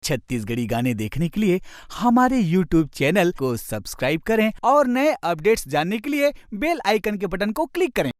छत्तीसगढ़ी गाने देखने के लिए हमारे YouTube चैनल को सब्सक्राइब करें और नए अपडेट्स जानने के लिए बेल आइकन के बटन को क्लिक करें।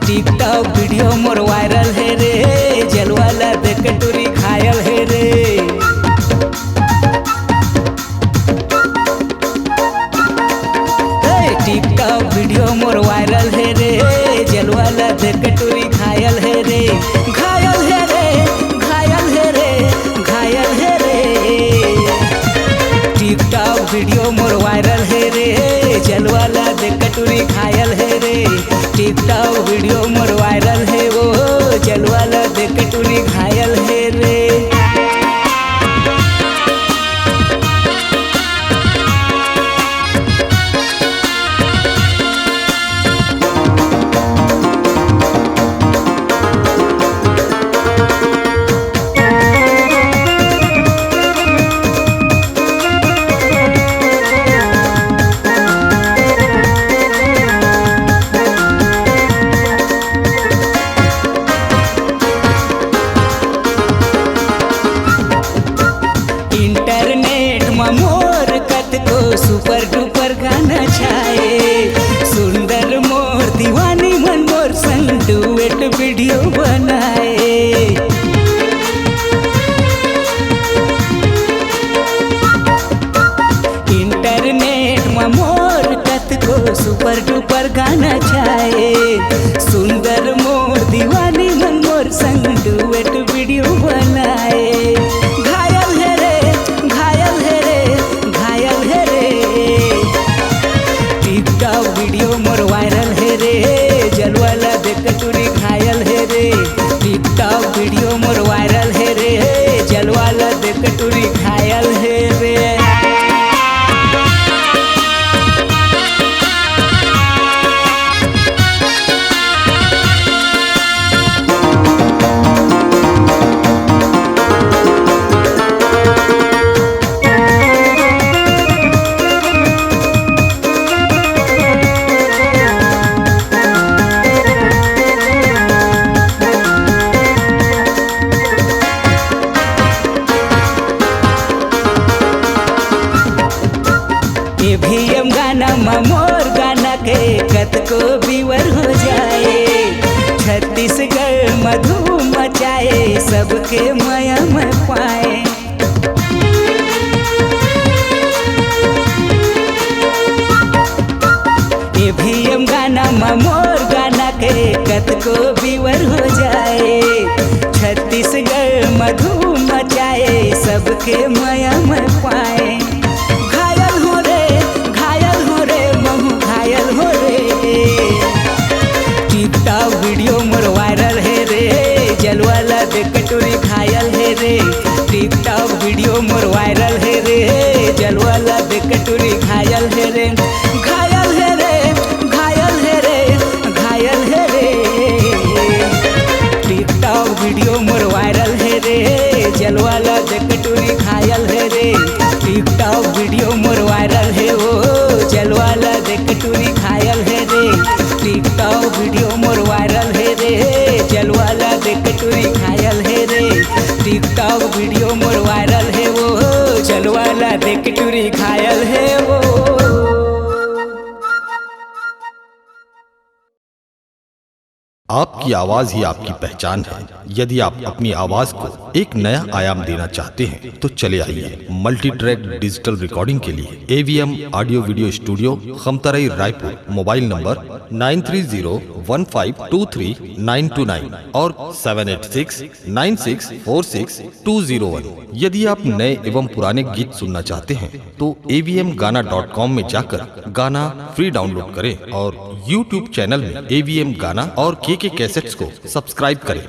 टिकटॉक वीडियो मोर वायरल है रे, जलवाला देख के टूरी घायल है रे। टिकटॉक वीडियो मोर वायरल है रे, जलवाला देख के टूरी घायल है रे। घायल है रे, घायल है रे, घायल है रे। टिकटॉक वीडियो मोर वायरल है रे, जलवाला देख के टूरी घायल है रे। टिकटॉक वीडियो मोर वायरल है वो, जलवाला देख के टूरी घायल है रे। इंटरनेट में मोर कत को सुपर डुपर गाना छाए, सुंदर मोर दीवानी मन मोर संग डुएट वीडियो बनाए। इंटरनेट में मोर कत को सुपर डुपर गाना छाए, सुंदर मोर दीवानी मन मोर संग डुएट वीडियो बनाए। वीडियो मोर वायरल है रे, जलवाला देख के टूरी घायल है रे। टिकटॉक वीडियो मोर वायरल है रे, जलवाला देख के टूरी घायल है रे। एवीएम गाना में मोर गाना के कत को व्यूअर हो जाए, छत्तीसगढ़ में धूम मचाए, सबके माया में पाए। एवीएम गाना में मोर गाना के कत को व्यूअर हो जाए, छत्तीसगढ़ में धूम मचाए, सबके माया में पाए। टिकटॉक वीडियो मोर वायरल है रे, जलवाला देख के टूरी घायल है रे। टिकटॉक वीडियो मोर वायरल है रे, जलवाला देख के टूरी घायल है रे। घायल है रे, घायल है रे, घायल है रे। टिकटॉक वीडियो मोर वायरल है रे, जलवाला देख के टूरी घायल है रे। टिकटॉक वीडियो मोर वायरल है वो, जलवाला देख के टूरी घायल है रे। टिकटॉक वीडियो मोर वायरल है रे, जलवाला देख के टूरी घायल है रे। टिकटॉक वीडियो मोर वायरल है वो, जलवाला देख के टूरी घायल है वो। आपकी आवाज ही आपकी पहचान है। यदि आप अपनी आवाज को एक नया आयाम देना चाहते हैं तो चले आइए मल्टी ट्रैक डिजिटल रिकॉर्डिंग के लिए AVM audio video studio, Khamtarai, Raipur. Mobile number 9301523929 और 7869646201। यदि आप नए एवं पुराने गीत सुनना चाहते हैं तो avmgana.com में जाकर गाना फ्री डाउनलोड करें और YouTube चैनल में AVM गाना और KK कैसेट्स को सब्सक्राइब करें।